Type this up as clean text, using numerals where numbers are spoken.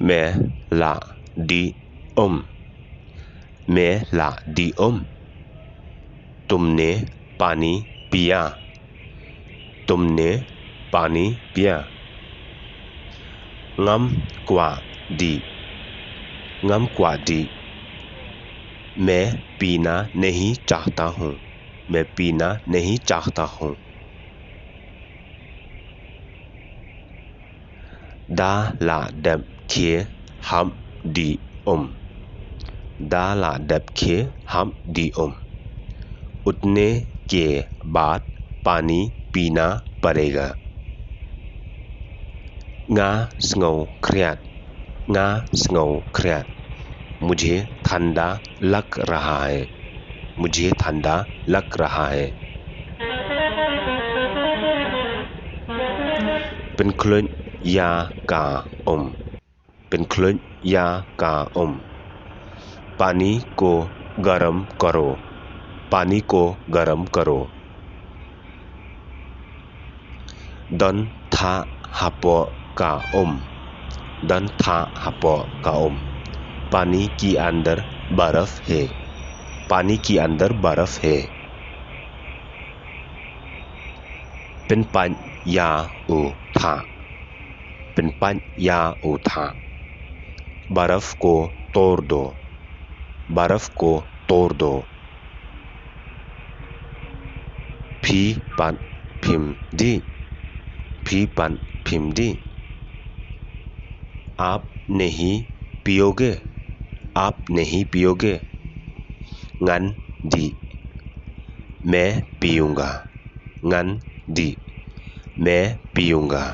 मैं ला डी ओम, मैं ला डी ओम। तुमने पानी पिया, तुमने पानी पिया। ngắm quả đi, ngắm quả đi। मैं पीना नहीं चाहता हूँ, मैं पीना नहीं चाहता हूँ। Đó là đẹp kia हम đi ôm, đó là đẹp kia हम đi ôm। उठने के बाद पानी पीना पड़ेगा। ngã ngầu khriat, ngã ngầu khriat। मुझे ठंडा लग रहा है, मुझे ठंडा लग रहा है।เป็นคลื่นยากาอม เป็นคลื่นยากาอม। पानी को गरम करो, पानी को गरम करो। डन था हापो का ओम, डन था हापो का ओम। पानी के अंदर बर्फ है, पानी के अंदर बर्फ है। เป็นปัญญาอุทา เป็นปัญญาอุทา। बर्फ को तोड़ दो, बर्फ को तोड़ दो। भी पन फिमदी, भी पन फिमदी। आप नहीं पियोगे, आप नहीं पियोगे। ngắn दी, मैं पीऊँगा, ngắn दी, मैं पीऊँगा।